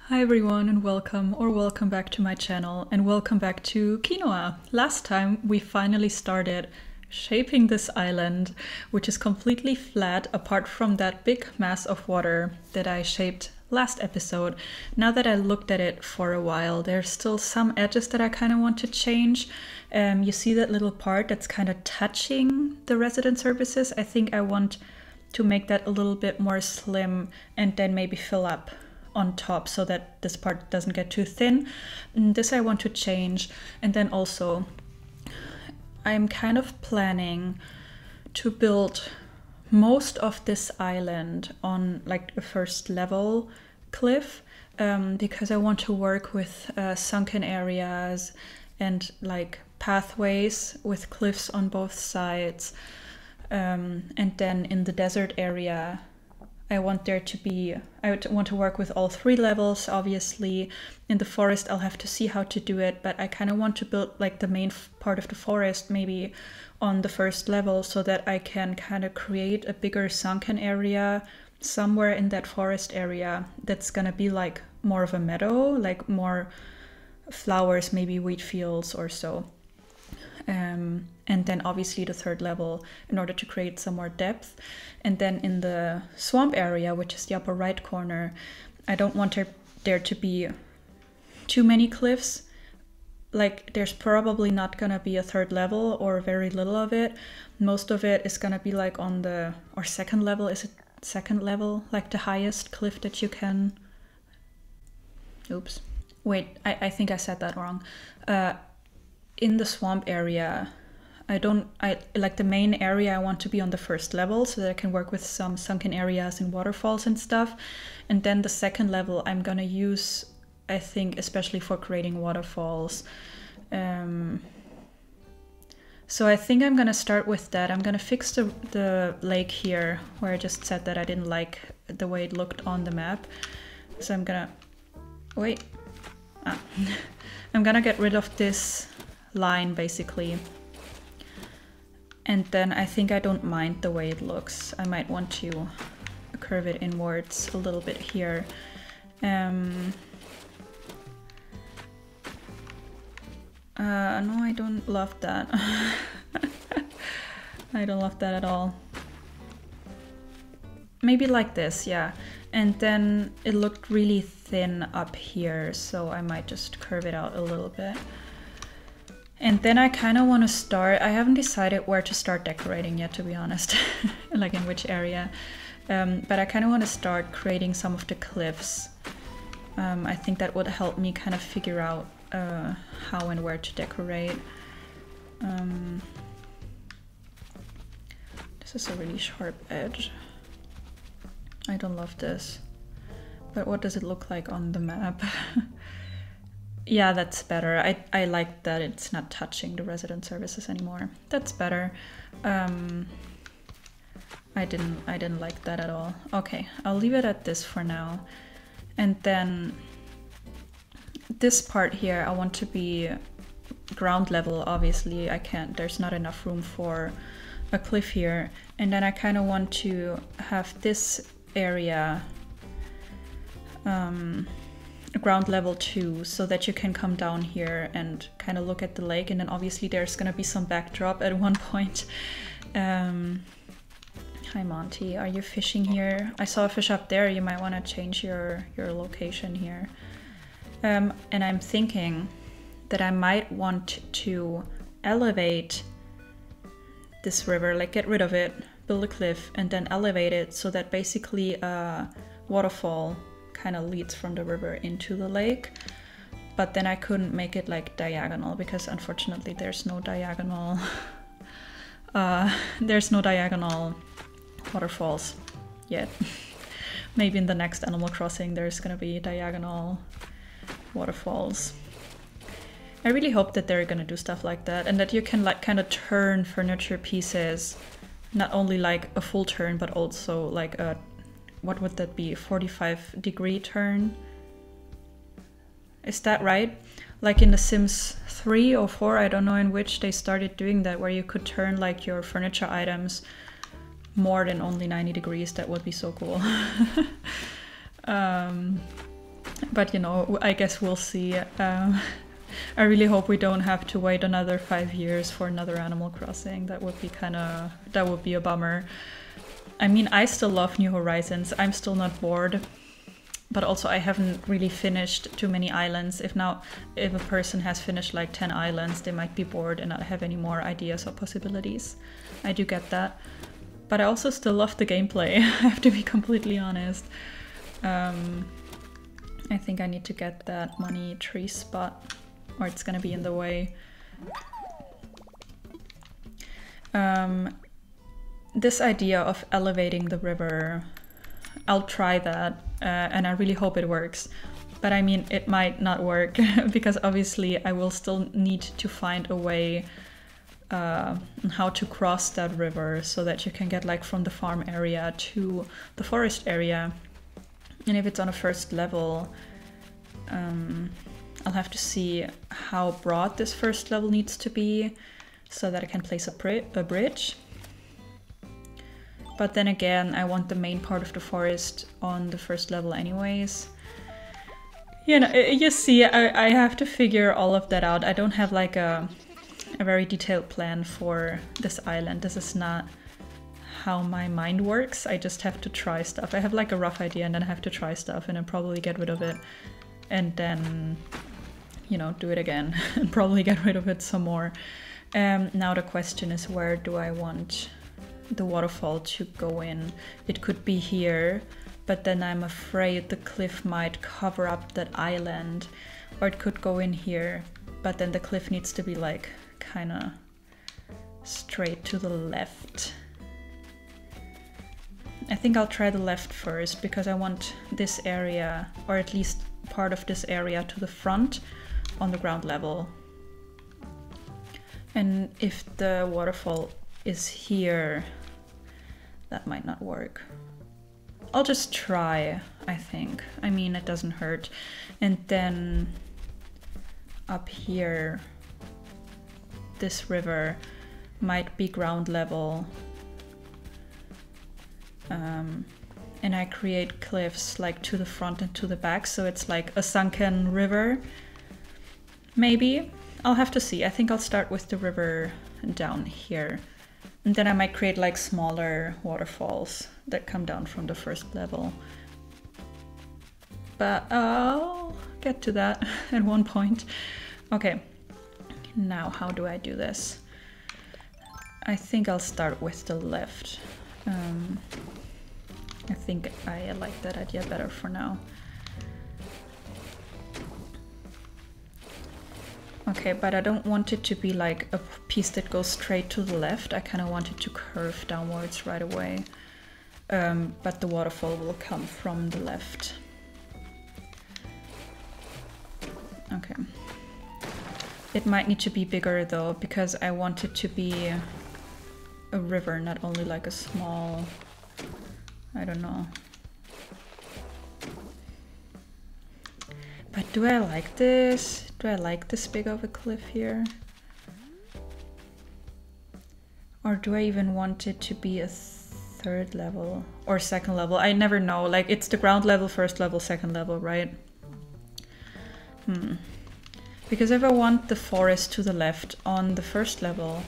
Hi everyone and welcome back to my channel and welcome back to QUINOA. Last time we finally started shaping this island, which is completely flat apart from that big mass of water that I shaped last episode. Now that I looked at it for a while, there's still some edges that I kind of want to change. You see that little part that's kind of touching the resident services? I think I want to make that a little bit more slim and then maybe fill up on top so that this part doesn't get too thin. This I want to change. And then also I'm kind of planning to build most of this island on like the first level cliff because I want to work with sunken areas and like pathways with cliffs on both sides. And then in the desert area I want to work with all three levels, obviously. In the forest, I'll have to see how to do it, but I kind of want to build like the main part of the forest maybe on the first level so that I can kind of create a bigger sunken area somewhere in that forest area that's gonna be like more of a meadow, like more flowers, maybe wheat fields or so. And then obviously the third level in order to create some more depth. And then in the swamp area, which is the upper right corner, I don't want there to be too many cliffs. Like there's probably not gonna be a third level or very little of it. Most of it is gonna be like on the, or second level, is it second level? Like the highest cliff that you can, oops. Wait, I think I said that wrong. In the swamp area, I like the main area I want to be on the first level so that I can work with some sunken areas and waterfalls and stuff. And then the second level I'm gonna use, I think, especially for creating waterfalls. So I think I'm gonna start with that. I'm gonna fix the lake here where I just said that I didn't like the way it looked on the map. So I'm gonna, wait. I'm gonna get rid of this line basically. And then I think I don't mind the way it looks. I might want to curve it inwards a little bit here. No, I don't love that. I don't love that at all. Maybe like this, yeah. And then it looked really thin up here, so I might just curve it out a little bit. And then I kind of want to start, I haven't decided where to start decorating yet, to be honest, like in which area. But I kind of want to start creating some of the cliffs. I think that would help me kind of figure out how and where to decorate. This is a really sharp edge. I don't love this. But what does it look like on the map? Yeah, that's better. I like that it's not touching the resident services anymore. That's better. I didn't like that at all. Okay, I'll leave it at this for now. And then this part here, I want to be ground level. Obviously, I can't. There's not enough room for a cliff here. And then I kind of want to have this area ground level 2 so that you can come down here and kind of look at the lake, and then obviously there's gonna be some backdrop at one point. Hi Monty, are you fishing here? I saw a fish up there. You might want to change your location here. And I'm thinking that I might want to elevate this river, like get rid of it, build a cliff, and then elevate it so that basically a waterfall kind of leads from the river into the lake. But then I couldn't make it like diagonal because unfortunately there's no diagonal waterfalls yet. Maybe in the next Animal Crossing there's gonna be diagonal waterfalls. I really hope that they're gonna do stuff like that and that you can like kind of turn furniture pieces, not only like a full turn but also like a, what would that be, a 45-degree turn? Is that right? Like in The Sims 3 or 4, I don't know in which, they started doing that, where you could turn like your furniture items more than only 90 degrees. That would be so cool. But you know, I guess we'll see. I really hope we don't have to wait another 5 years for another Animal Crossing. That would be that would be a bummer. I mean, I still love New Horizons. I'm still not bored. But also I haven't really finished too many islands. If a person has finished like 10 islands, they might be bored and not have any more ideas or possibilities. I do get that. But I also still love the gameplay, I have to be completely honest. I think I need to get that money tree spot, or it's gonna be in the way. This idea of elevating the river, I'll try that, and I really hope it works. But I mean, it might not work, because obviously I will still need to find a way how to cross that river so that you can get like from the farm area to the forest area. And if it's on a first level, I'll have to see how broad this first level needs to be so that I can place a bridge. But then again, I want the main part of the forest on the first level anyways. You know, you see, I have to figure all of that out. I don't have like a very detailed plan for this island. This is not how my mind works. I just have to try stuff. I have like a rough idea and then I have to try stuff and then probably get rid of it. And then, you know, do it again and probably get rid of it some more. Now the question is, where do I want the waterfall to go in? It could be here, but then I'm afraid the cliff might cover up that island. Or it could go in here, but then the cliff needs to be like kind of straight to the left. I think I'll try the left first because I want this area, or at least part of this area, to the front on the ground level. And if the waterfall is here, that might not work. I'll just try, I think. I mean, it doesn't hurt. And then up here, this river might be ground level. And I create cliffs like to the front and to the back, so it's like a sunken river. Maybe. I'll have to see. I think I'll start with the river down here. And then I might create like smaller waterfalls that come down from the first level. But I'll get to that at one point. Okay, now how do I do this? I think I'll start with the left. I think I like that idea better for now. Okay, but I don't want it to be like a piece that goes straight to the left. I kind of want it to curve downwards right away. But the waterfall will come from the left. Okay. It might need to be bigger though, because I want it to be a river, not only like a small, I don't know. But do I like this? Do I like this big of a cliff here? Or do I even want it to be a third level or second level? I never know. Like, it's the ground level, first level, second level, right? Because if I want the forest to the left on the first level,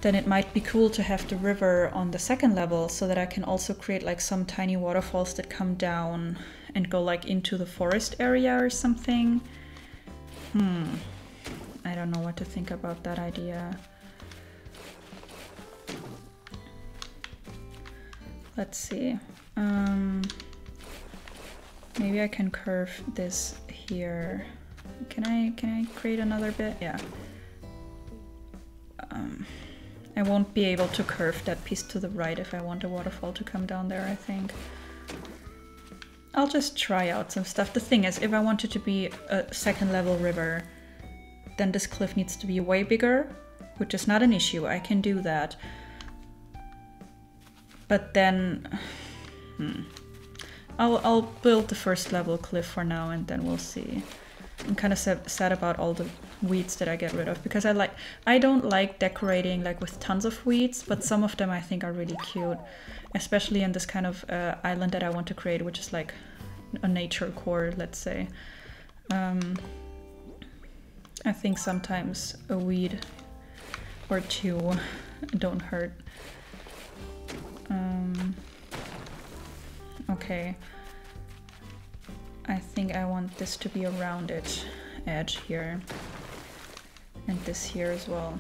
then it might be cool to have the river on the second level so that I can also create like some tiny waterfalls that come down and go like into the forest area or something. I don't know what to think about that idea. Let's see. Maybe I can curve this here. Can I create another bit? Yeah. I won't be able to curve that piece to the right if I want a waterfall to come down there, I think. I'll just try out some stuff. The thing is, if I want it to be a second level river, then this cliff needs to be way bigger, which is not an issue. I can do that. But then, I'll build the first level cliff for now and then we'll see. I'm kind of sad about all the weeds that I get rid of, because I don't like decorating like with tons of weeds, but some of them I think are really cute, especially in this kind of island that I want to create, which is like a nature core, let's say. I think sometimes a weed or two don't hurt. Okay. I think I want this to be a rounded edge here. And this here as well.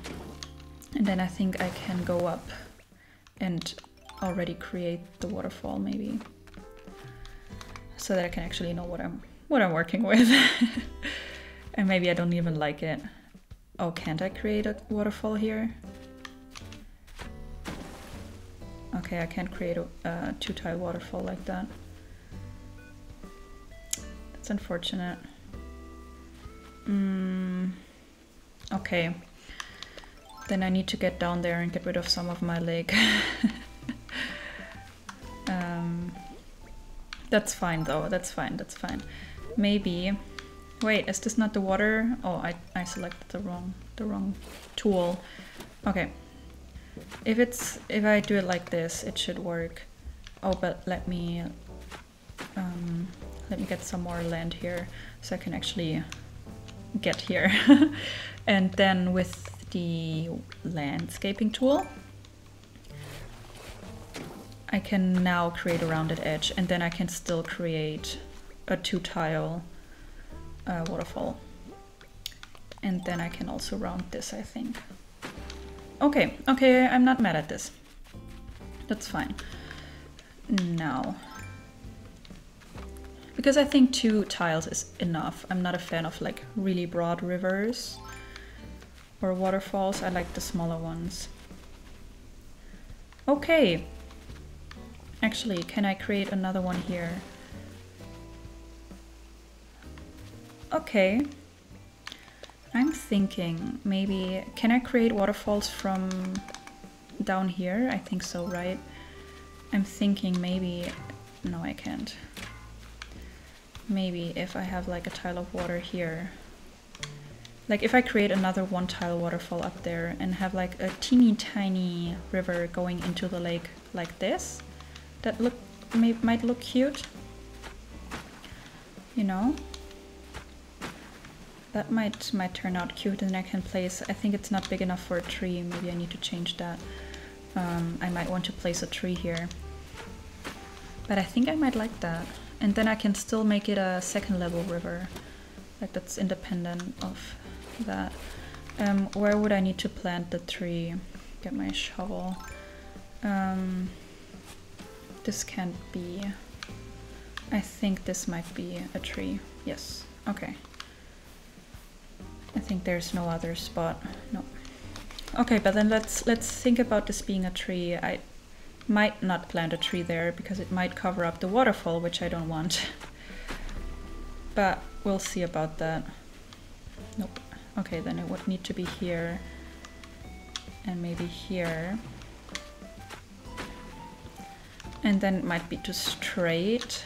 And then I think I can go up and already create the waterfall maybe. So that I can actually know what I'm working with. And maybe I don't even like it. Oh, can't I create a waterfall here? Okay, I can't create a two-tile waterfall like that. That's unfortunate. Okay. Then I need to get down there and get rid of some of my lake. That's fine though, that's fine, that's fine. Maybe... Wait, is this not the water? Oh, I selected the wrong tool. Okay. If I do it like this, it should work. Oh, but let me get some more land here so I can actually get here. And then with the landscaping tool, I can now create a rounded edge, and then I can still create a two-tile waterfall. And then I can also round this, I think. Okay, okay, I'm not mad at this. That's fine. Now, because I think 2 tiles is enough. I'm not a fan of like really broad rivers or waterfalls. I like the smaller ones. Okay. Actually, can I create another one here? Okay. I'm thinking maybe, can I create waterfalls from down here? I think so, right? I'm thinking maybe, no, I can't. Maybe if I have like a tile of water here, like if I create another 1-tile waterfall up there and have like a teeny tiny river going into the lake like this, that might look cute, you know? That might turn out cute, and I can place, I think it's not big enough for a tree, maybe I need to change that. I might want to place a tree here. But I think I might like that. And then I can still make it a 2nd level river. Like that's independent of that. Where would I need to plant the tree? Get my shovel. This can't be. I think this might be a tree. Yes, okay. I think there's no other spot. No. Okay, but then let's think about this being a tree. I might not plant a tree there because it might cover up the waterfall, which I don't want. But we'll see about that. Nope. Okay, then it would need to be here and maybe here. And then it might be too straight.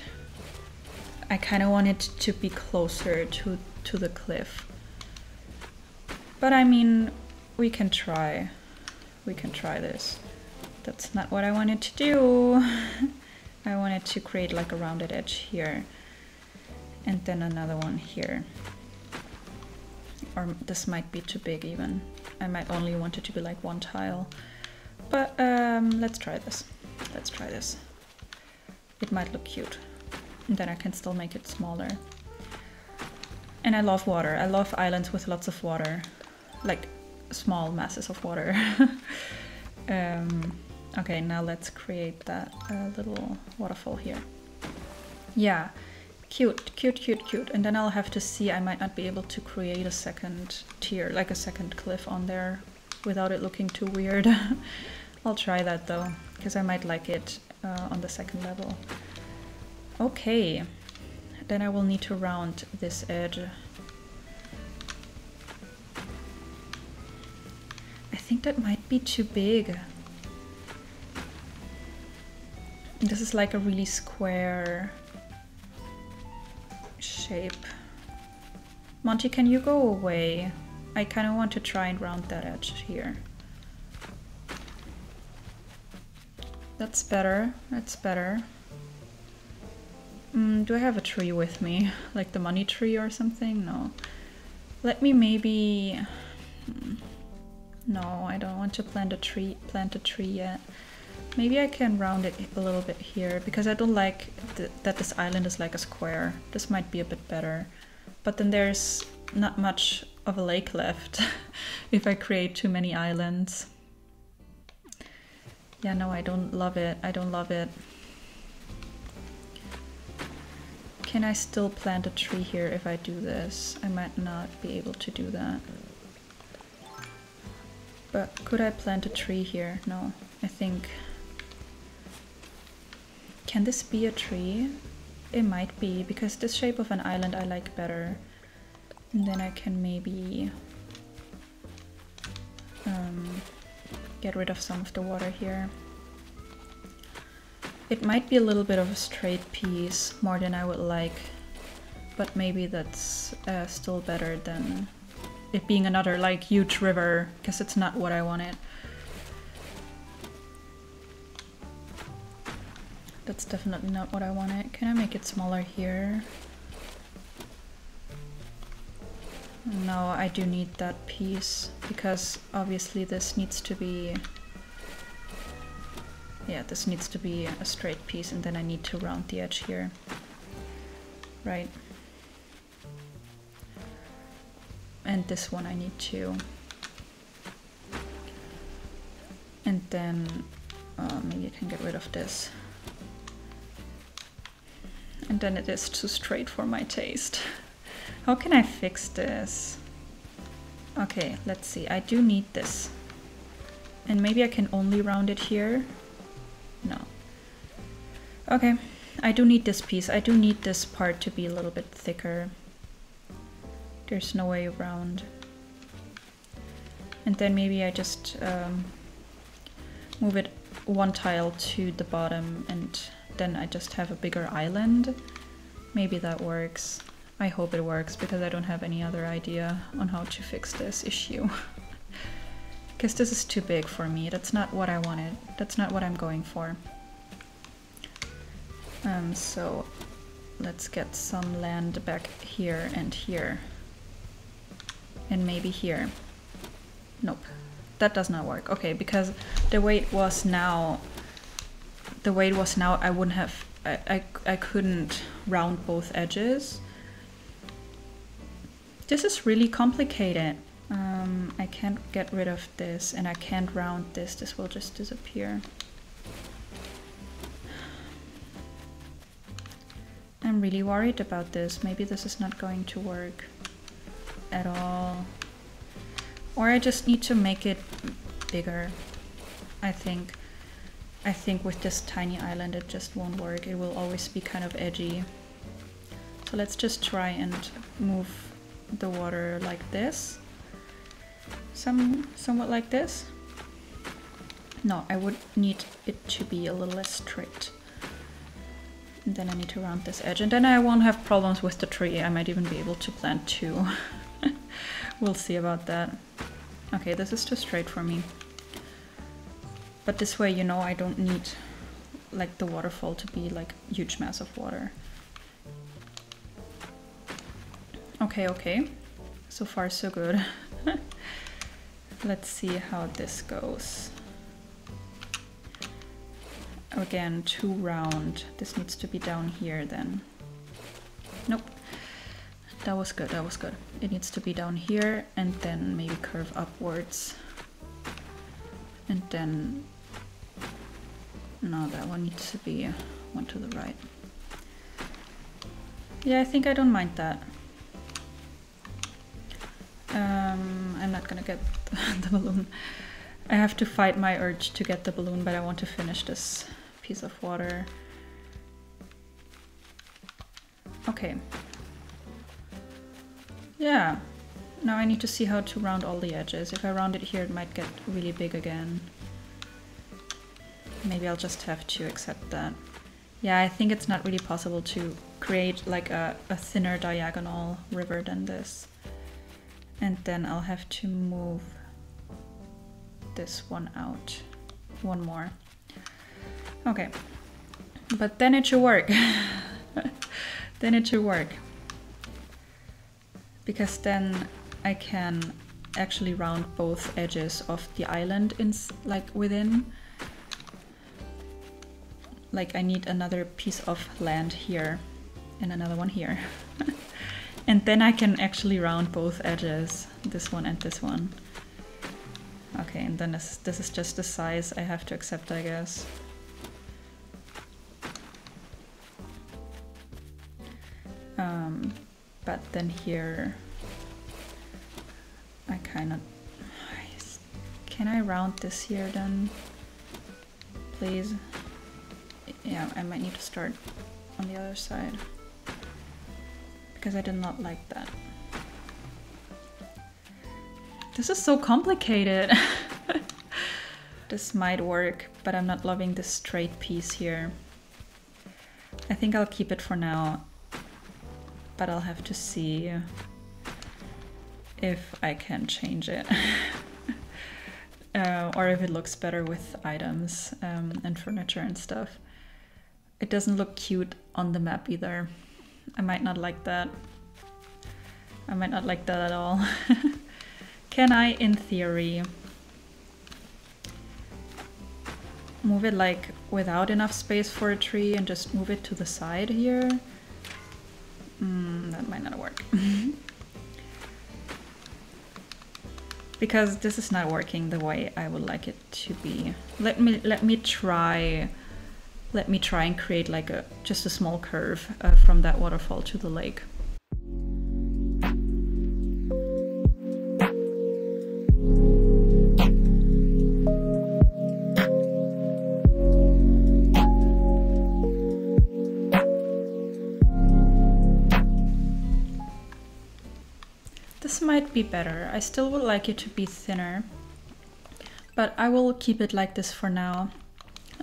I kind of want it to be closer to the cliff. But I mean, we can try. We can try this. That's not what I wanted to do. I wanted to create like a rounded edge here. And then another one here. Or this might be too big even. I might only want it to be like 1 tile. But let's try this. Let's try this. It might look cute. And then I can still make it smaller. And I love water. I love islands with lots of water. Like small masses of water. Okay, now let's create that little waterfall here. Yeah, cute, cute, cute, cute. And then I'll have to see, I might not be able to create a 2nd tier, like a 2nd cliff on there without it looking too weird. I'll try that though, because I might like it on the 2nd level. Okay, then I will need to round this edge. I think that might be too big. This is like a really square shape. Monty, can you go away? I kind of want to try and round that edge here. That's better. That's better. Do I have a tree with me? Like the money tree or something? No. Let me maybe... No, I don't want to plant a tree yet. Maybe I can round it a little bit here, because I don't like that this island is like a square. This might be a bit better. But then there's not much of a lake left if I create too many islands. Yeah, no, I don't love it. I don't love it. Can I still plant a tree here if I do this? I might not be able to do that. But could I plant a tree here? No, I think... Can this be a tree? It might be, because this shape of an island I like better. And then I can maybe get rid of some of the water here. It might be a little bit of a straight piece, more than I would like, but maybe that's still better than it being another like huge river, because it's not what I wanted. That's definitely not what I wanted. Can I make it smaller here? No, I do need that piece, because obviously this needs to be... Yeah, this needs to be a straight piece, and then I need to round the edge here. Right. And this one I need to. And then maybe I can get rid of this. And then it is too straight for my taste. How can I fix this? Okay, let's see. I do need this. And maybe I can only round it here. No. Okay, I do need this piece. I do need this part to be a little bit thicker. There's no way around. And then maybe I just move it one tile to the bottom, and then I just have a bigger island. Maybe that works. I hope it works, because I don't have any other idea on how to fix this issue. Because this is too big for me. That's not what I wanted. That's not what I'm going for. So let's get some land back here and here. And maybe here. Nope. That does not work. Okay, because the way it was now, I wouldn't have, I couldn't round both edges. This is really complicated. I can't get rid of this, and I can't round this. This will just disappear. I'm really worried about this. Maybe this is not going to work at all. Or I just need to make it bigger. I think with this tiny island it just won't work. It will always be kind of edgy. So let's just try and move the water like this. Somewhat like this. No, I would need it to be a little less straight. And then I need to round this edge, and then I won't have problems with the tree. I might even be able to plant two. We'll see about that. Okay, this is too straight for me. But this way, you know, I don't need like the waterfall to be like a huge mass of water. Okay, okay. So far so good. Let's see how this goes. Again, too round. This needs to be down here then. Nope. That was good, that was good. It needs to be down here and then maybe curve upwards. And then... No, that one needs to be one to the right. Yeah, I think I don't mind that. I'm not gonna get the balloon. I have to fight my urge to get the balloon, but I want to finish this piece of water. Okay. Yeah. Now I need to see how to round all the edges. If I round it here, it might get really big again. Maybe I'll just have to accept that. Yeah, I think it's not really possible to create like a thinner diagonal river than this. And then I'll have to move this one out. One more. Okay. But then it should work. then it should work. Because then I can actually round both edges of the island in, like, within. Like, I need another piece of land here and another one here. And then I can actually round both edges, this one and this one. Okay, and then this is just the size I have to accept, I guess. But then here, I kind of... Can I round this here then? Please? Yeah, I might need to start on the other side. Because I did not like that. This is so complicated. This might work, but I'm not loving this straight piece here. I think I'll keep it for now, but I'll have to see if I can change it. Or if it looks better with items and furniture and stuff. It doesn't look cute on the map either. I might not like that. I might not like that at all. Can I, in theory, move it like without enough space for a tree and just move it to the side here? That might not work. Because this is not working the way I would like it to be. Let me try and create like just a small curve from that waterfall to the lake. This might be better. I still would like it to be thinner, but I will keep it like this for now.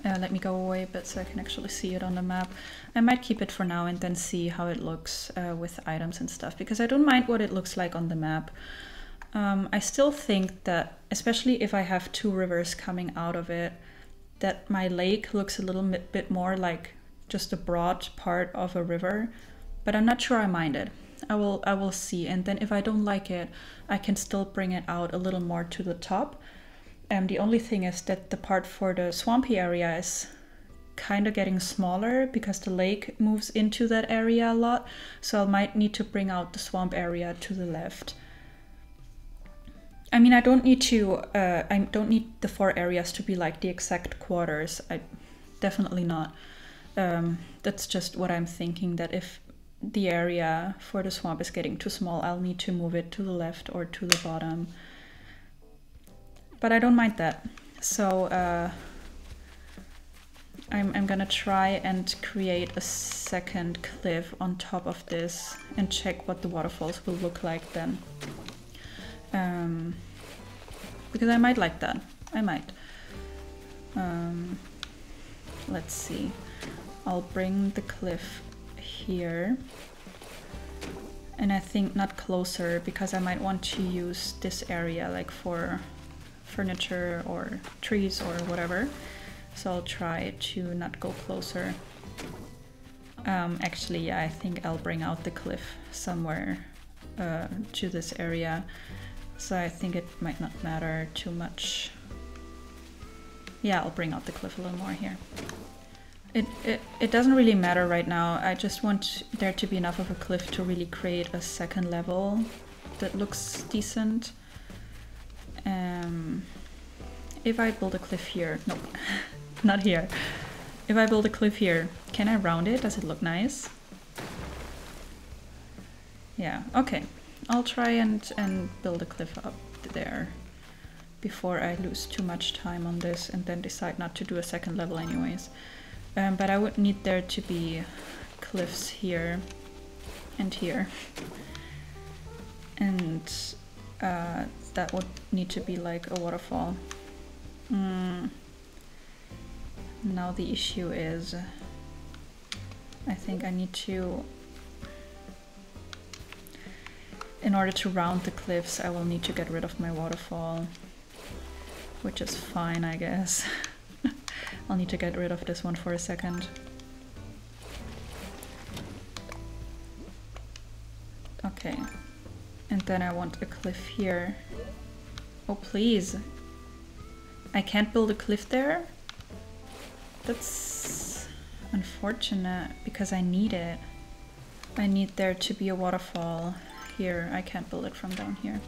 Let me go away a bit so I can actually see it on the map. I might keep it for now and then see how it looks with items and stuff, because I don't mind what it looks like on the map. I still think that, especially if I have two rivers coming out of it, that my lake looks a little bit more like just a broad part of a river, but I'm not sure I mind it. I will see, and then if I don't like it, I can still bring it out a little more to the top. The only thing is that the part for the swampy area is kind of getting smaller because the lake moves into that area a lot, so I might need to bring out the swamp area to the left. I mean, I don't need the 4 areas to be like the exact quarters. Definitely not. That's just what I'm thinking, that if the area for the swamp is getting too small, I'll need to move it to the left or to the bottom. But I don't mind that. So I'm gonna try and create a second cliff on top of this and check what the waterfalls will look like then. Because I might like that. I might. Let's see. I'll bring the cliff here. And I think not closer, because I might want to use this area like for furniture or trees or whatever. So I'll try to not go closer. Actually, yeah, I think I'll bring out the cliff somewhere to this area. So I think it might not matter too much. Yeah, I'll bring out the cliff a little more here. It doesn't really matter right now. I just want there to be enough of a cliff to really create a second level that looks decent. If I build a cliff here, nope, not here. If I build a cliff here, can I round it? Does it look nice? Yeah, okay. I'll try and build a cliff up there before I lose too much time on this and then decide not to do a second level anyways. But I would need there to be cliffs here and here. And that would need to be like a waterfall. Now the issue is, I think I need to, in order to round the cliffs, I will need to get rid of my waterfall, which is fine, I guess. I'll need to get rid of this one for a second. Okay. And then I want a cliff here. Oh, please. I can't build a cliff there? That's unfortunate because I need it. I need there to be a waterfall here. I can't build it from down here.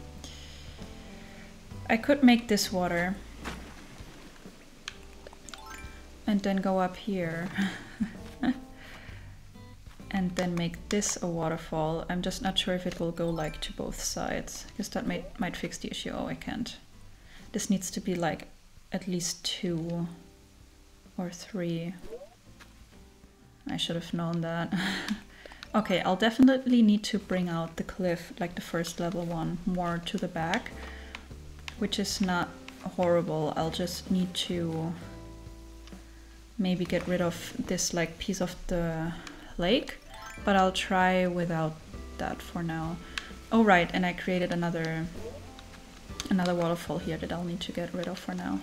I could make this water and then go up here and then make this a waterfall. I'm just not sure if it will go like to both sides because that might fix the issue. Oh, I can't. This needs to be like at least 2 or 3. I should have known that. Okay, I'll definitely need to bring out the cliff, like the first level one, more to the back, which is not horrible. I'll just need to maybe get rid of this like piece of the lake, but I'll try without that for now. Oh right, and I created another waterfall here that I'll need to get rid of for now.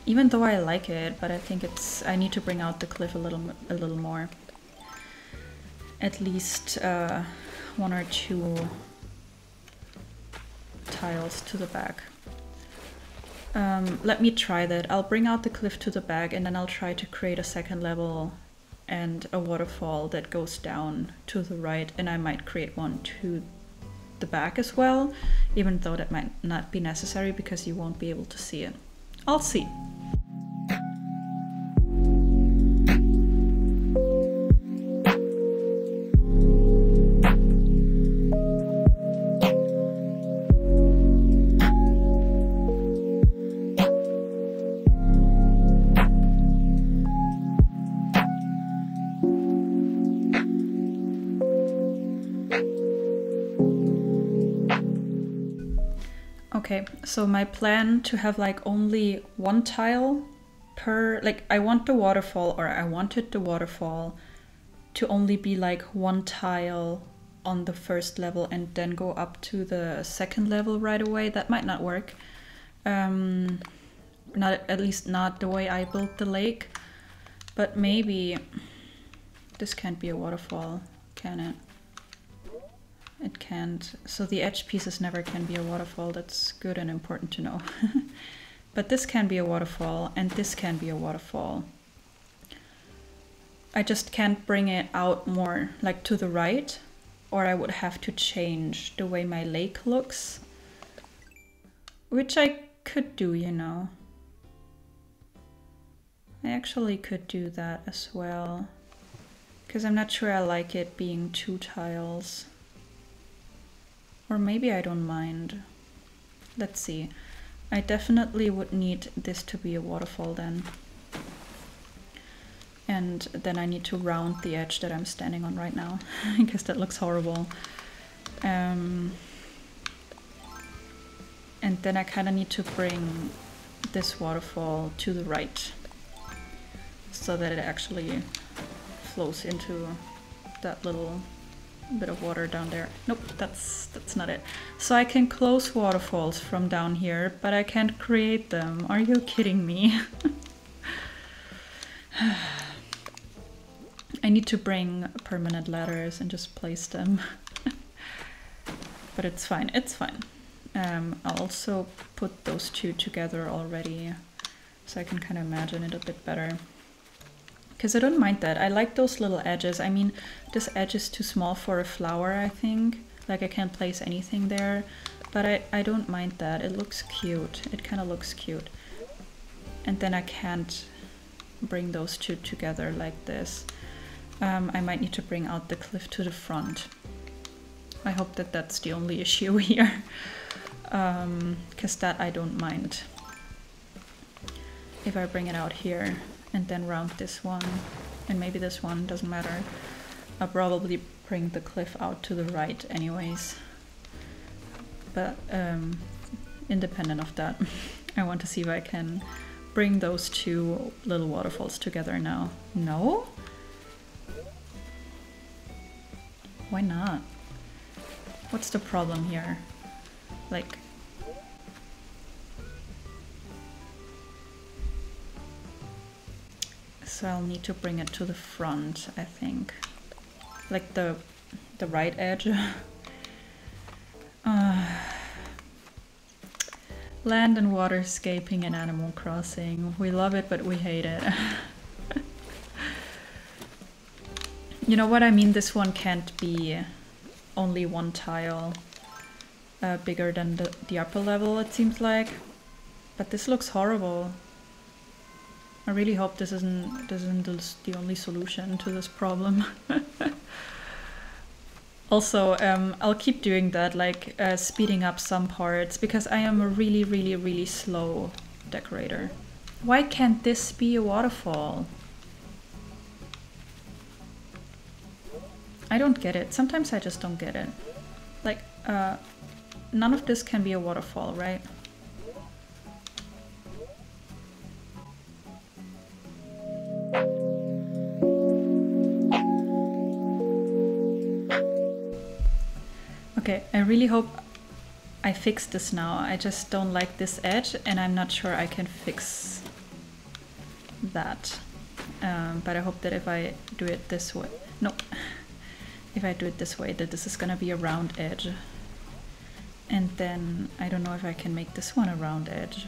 Even though I like it, but I think I need to bring out the cliff a little more. At least 1 or 2 tiles to the back. Let me try that. I'll bring out the cliff to the back and then I'll try to create a second level and a waterfall that goes down to the right, and I might create one to the back as well, even though that might not be necessary because you won't be able to see it. I'll see. Okay, so my plan to have like only 1 tile per, like I wanted the waterfall to only be like 1 tile on the first level and then go up to the second level right away. That might not work. Not at least not the way I built the lake, but maybe this can't be a waterfall, can it? It can't. So the edge pieces never can be a waterfall. That's good and important to know. But this can be a waterfall and this can be a waterfall. I just can't bring it out more like to the right, or I would have to change the way my lake looks, which I could do, you know. I actually could do that as well, because I'm not sure I like it being 2 tiles. Or maybe I don't mind. Let's see. I definitely would need this to be a waterfall then. And then I need to round the edge that I'm standing on right now, because that looks horrible. And then I kind of need to bring this waterfall to the right, so that it actually flows into that little bit of water down there. Nope, that's not it. So I can close waterfalls from down here, but I can't create them. Are you kidding me? I need to bring permanent ladders and just place them. But it's fine, it's fine. I'll also put those 2 together already, so I can kind of imagine it a bit better. Because I don't mind that. I like those little edges. I mean, this edge is too small for a flower, I think. Like I can't place anything there, but I don't mind that. It looks cute. It kind of looks cute. And then I can't bring those 2 together like this. I might need to bring out the cliff to the front. I hope that that's the only issue here, because that I don't mind. If I bring it out here and then round this one, and maybe this one, doesn't matter. I'll probably bring the cliff out to the right anyways. But independent of that, I want to see if I can bring those 2 little waterfalls together now. No? Why not? What's the problem here? Like... So I'll need to bring it to the front, I think. Like the the right edge. Land and water scaping in Animal Crossing. We love it, but we hate it. You know what I mean? This one can't be only one tile bigger than the upper level, it seems like. But this looks horrible. I really hope this isn't the only solution to this problem. Also, I'll keep doing that, like speeding up some parts, because I am a really, really, really slow decorator. Why can't this be a waterfall? I don't get it. Sometimes I just don't get it. Like, none of this can be a waterfall, right? Okay, I really hope I fix this now. I just don't like this edge and I'm not sure I can fix that. But I hope that if I do it this way, no, if I do it this way, that this is gonna be a round edge. And then I don't know if I can make this one a round edge.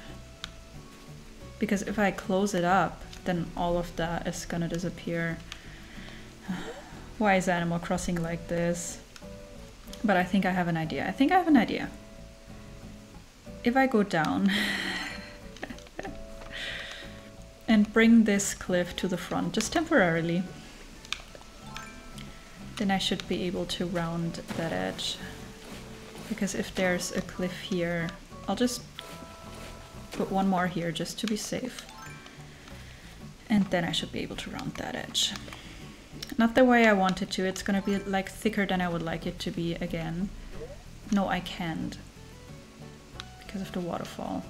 Because if I close it up, then all of that is gonna disappear. Why is Animal Crossing like this? But I think I have an idea. I think I have an idea. If I go down and bring this cliff to the front, just temporarily, then I should be able to round that edge. Because if there's a cliff here, I'll just put one more here just to be safe. And then I should be able to round that edge. Not the way I want it to. It's gonna be like thicker than I would like it to be again. No, I can't. Because of the waterfall.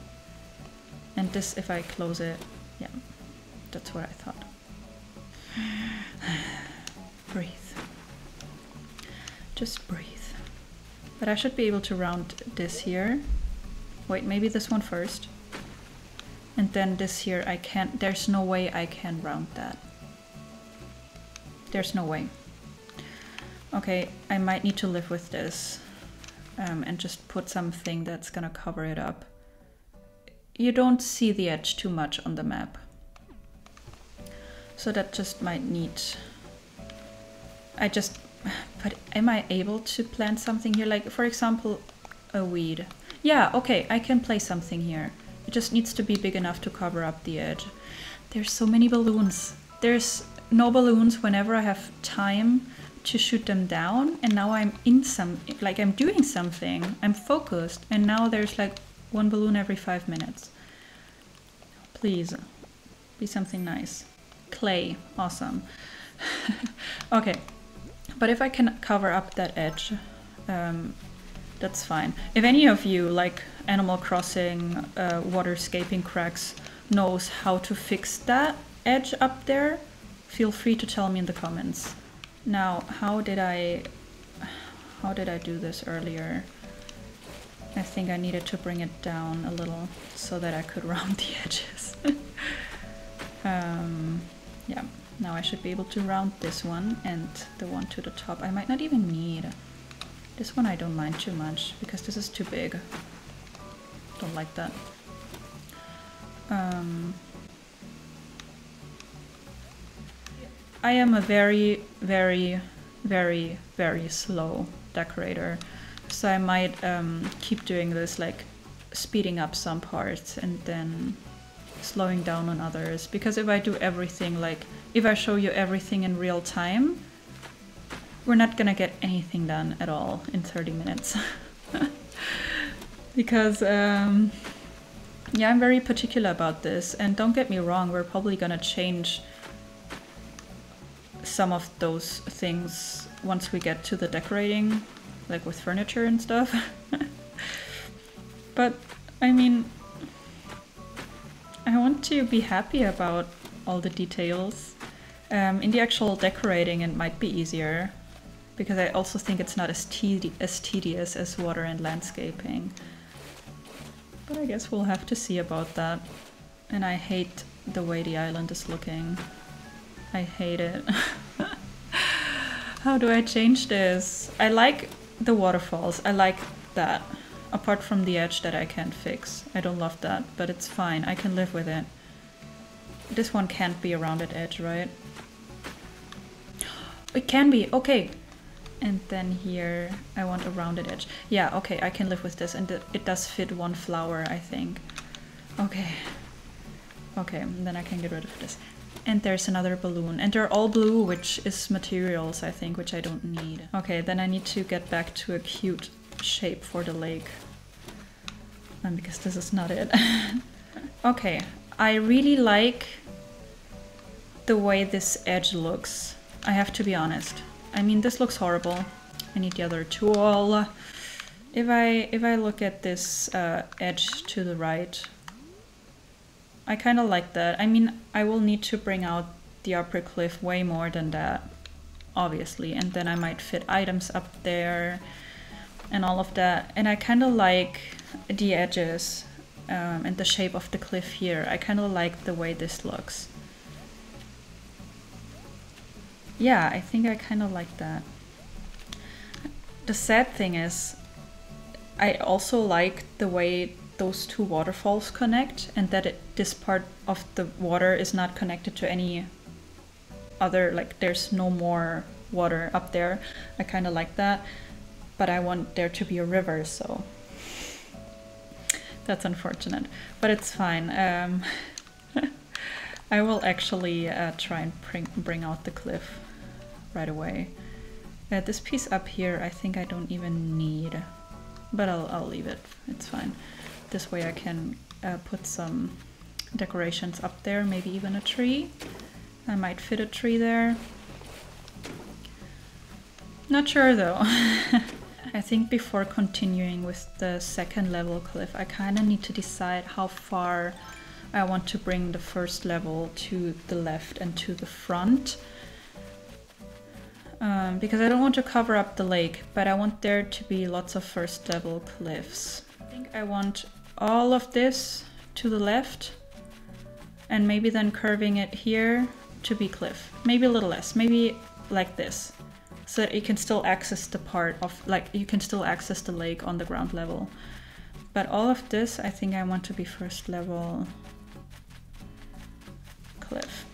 And this, if I close it, yeah, that's what I thought. Breathe. Just breathe. But I should be able to round this here. Wait, maybe this one first. And then this here, I can't, there's no way I can round that. There's no way. Okay, I might need to live with this and just put something that's gonna cover it up. You don't see the edge too much on the map. So that just might need... But am I able to plant something here? Like, for example, a weed. Yeah, okay, I can place something here. It just needs to be big enough to cover up the edge. There's so many balloons. There's no balloons whenever I have time to shoot them down, and now I'm in some, like I'm doing something, I'm focused, and now there's like one balloon every 5 minutes. Please, be something nice. Clay, awesome. Okay, but if I can cover up that edge, that's fine. If any of you, like Animal Crossing, waterscaping cracks, knows how to fix that edge up there, feel free to tell me in the comments. Now, how did I do this earlier? I think I needed to bring it down a little so that I could round the edges. Yeah, now I should be able to round this one and the one to the top. I might not even need. This one I don't mind too much because this is too big. Don't like that. I am a very, very, very, very slow decorator. So I might keep doing this, like speeding up some parts and then slowing down on others. Because if I do everything, like if I show you everything in real time, we're not gonna get anything done at all in 30 minutes. Because, yeah, I'm very particular about this. And don't get me wrong, we're probably gonna change some of those things once we get to the decorating, like with furniture and stuff. But I mean, I want to be happy about all the details. In the actual decorating it might be easier, because I also think it's not as tedious as water and landscaping. But I guess we'll have to see about that. And I hate the way the island is looking. I hate it. How do I change this? I like the waterfalls. I like that. Apart from the edge that I can't fix. I don't love that, but it's fine. I can live with it. This one can't be a rounded edge, right? It can be. Okay. And then here I want a rounded edge. Yeah, okay, I can live with this. And it does fit one flower, I think. Okay. Okay, and then I can get rid of this. And there's another balloon. And they're all blue, which is materials, I think, which I don't need. Okay, then I need to get back to a cute shape for the lake. Because this is not it. Okay, I really like the way this edge looks. I have to be honest. I mean, this looks horrible. I need the other tool. If I look at this edge to the right, I kind of like that. I mean, I will need to bring out the upper cliff way more than that, obviously. And then I might fit items up there and all of that. And I kind of like the edges and the shape of the cliff here. I kind of like the way this looks. Yeah, I think I kind of like that. The sad thing is, I also like the way those two waterfalls connect, and that this part of the water is not connected to any other, like there's no more water up there. I kind of like that, but I want there to be a river, so that's unfortunate, but it's fine. I will actually try and bring out the cliff right away. This piece up here I think I don't even need, but I'll leave it, it's fine. This way I can put some decorations up there, maybe even a tree. I might fit a tree there. Not sure though. I think before continuing with the second level cliff, I kind of need to decide how far I want to bring the first level to the left and to the front. Because I don't want to cover up the lake, but I want there to be lots of first level cliffs. I think I want all of this to the left and maybe then curving it here to be cliff. Maybe a little less, maybe like this, so that you can still access the part of, like, you can still access the lake on the ground level. But all of this, I think I want to be first level cliff.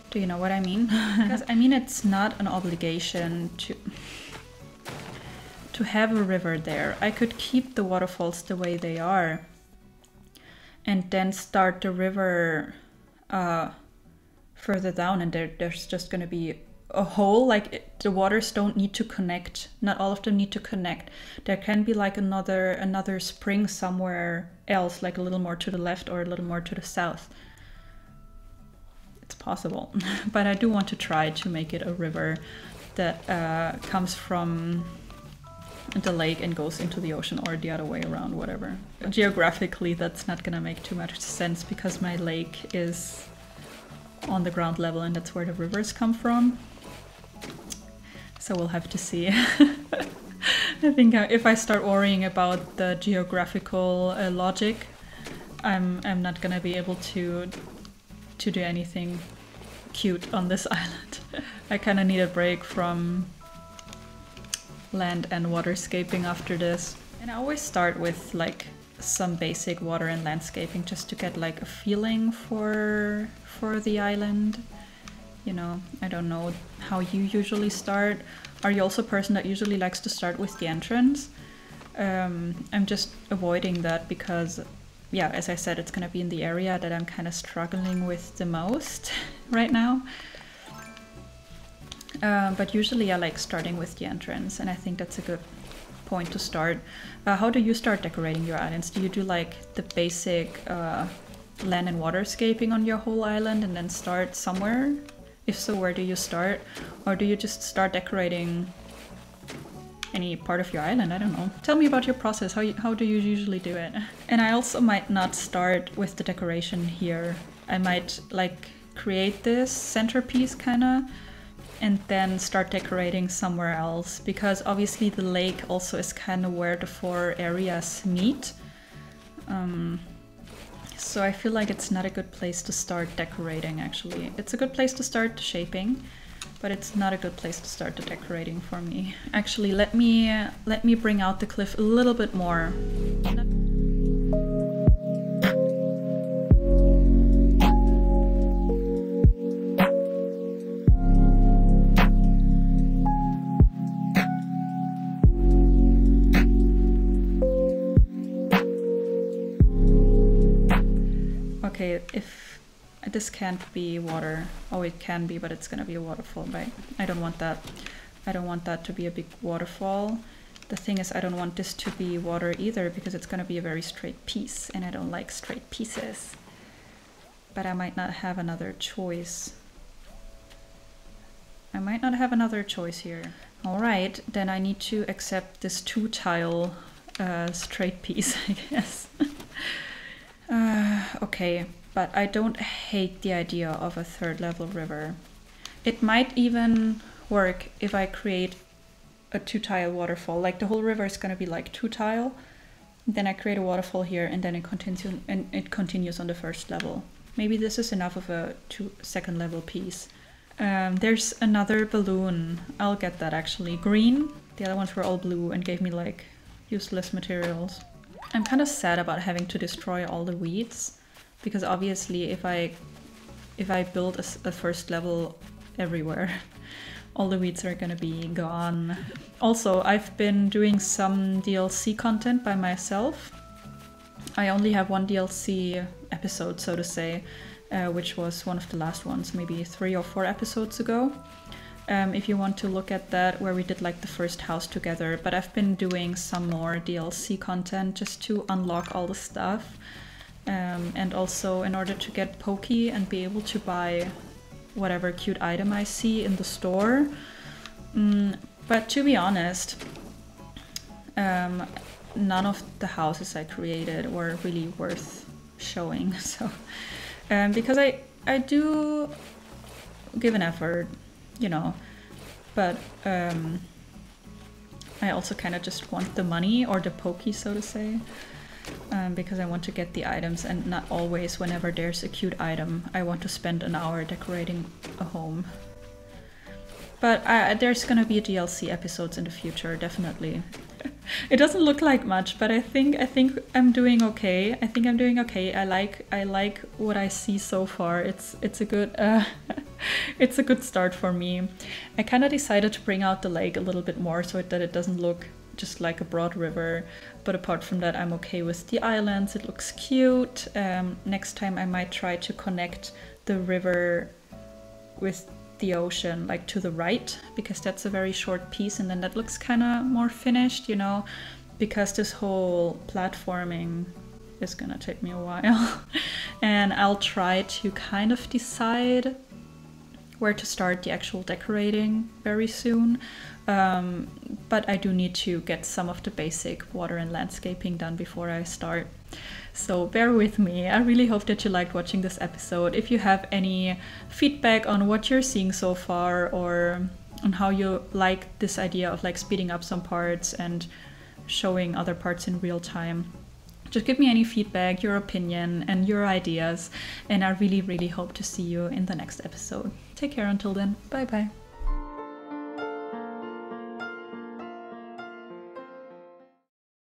Do you know what I mean? Because I mean, it's not an obligation to have a river there. I could keep the waterfalls the way they are and then start the river further down, and there's just going to be a hole. Like the waters don't need to connect. Not all of them need to connect. There can be like another spring somewhere else, like a little more to the left or a little more to the south. It's possible, but I do want to try to make it a river that comes from the lake and goes into the ocean, or the other way around, whatever. Geographically, that's not gonna make too much sense because my lake is on the ground level and that's where the rivers come from. So we'll have to see. I think if I start worrying about the geographical logic, I'm not gonna be able to do anything cute on this island. I kind of need a break from land and waterscaping after this. And I always start with like some basic water and landscaping just to get like a feeling for the island. You know, I don't know how you usually start. Are you also a person that usually likes to start with the entrance? I'm just avoiding that because, yeah, as I said, it's gonna be in the area that I'm kind of struggling with the most right now. But usually I like starting with the entrance, and I think that's a good point to start. How do you start decorating your islands? Do you do like the basic land and waterscaping on your whole island and then start somewhere? If so, where do you start? Or do you just start decorating any part of your island? I don't know. Tell me about your process. How do you usually do it? And I also might not start with the decoration here. I might like create this centerpiece kind of and then start decorating somewhere else, because obviously the lake also is kind of where the four areas meet. So I feel like it's not a good place to start decorating, actually. It's a good place to start shaping, but it's not a good place to start the decorating for me. Actually, let me bring out the cliff a little bit more. Okay, if this can't be water. Oh, it can be, but it's gonna be a waterfall, right? I don't want that. I don't want that to be a big waterfall. The thing is, I don't want this to be water either, because it's gonna be a very straight piece, and I don't like straight pieces. But I might not have another choice. I might not have another choice here. All right, then I need to accept this 2-tile straight piece, I guess. Okay, but I don't hate the idea of a 3rd level river. It might even work if I create a 2-tile waterfall. Like the whole river is gonna be like 2-tile. Then I create a waterfall here, and then it continues on the 1st level. Maybe this is enough of a 2nd level piece. There's another balloon. I'll get that actually. Green. The other ones were all blue and gave me like useless materials. I'm kind of sad about having to destroy all the weeds, because obviously if I build a 1st level everywhere, all the weeds are gonna be gone. Also, I've been doing some DLC content by myself. I only have 1 DLC episode, so to say, which was one of the last ones, maybe 3 or 4 episodes ago. If you want to look at that, where we did like the first house together, but I've been doing some more DLC content just to unlock all the stuff, and also in order to get pokey and be able to buy whatever cute item I see in the store. But to be honest, none of the houses I created were really worth showing. So because I do give an effort, you know, but I also kind of just want the money or the pokey, so to say, because I want to get the items, and not always whenever there's a cute item I want to spend an hour decorating a home. But there's gonna be DLC episodes in the future, definitely. It doesn't look like much, but I think I'm doing okay. I think I'm doing okay. I like what I see so far. It's a good it's a good start for me. I kind of decided to bring out the lake a little bit more so that it doesn't look just like a broad river. But apart from that, I'm okay with the islands. It looks cute. Next time I might try to connect the river with the ocean, like to the right, because that's a very short piece, and then that looks kind of more finished, you know, because this whole platforming is gonna take me a while. And I'll try to kind of decide where to start the actual decorating very soon. But I do need to get some of the basic water and landscaping done before I start. So bear with me. I really hope that you liked watching this episode. If you have any feedback on what you're seeing so far, or on how you like this idea of like speeding up some parts and showing other parts in real time, just give me any feedback, your opinion and your ideas, and I really hope to see you in the next episode. Take care until then. Bye bye.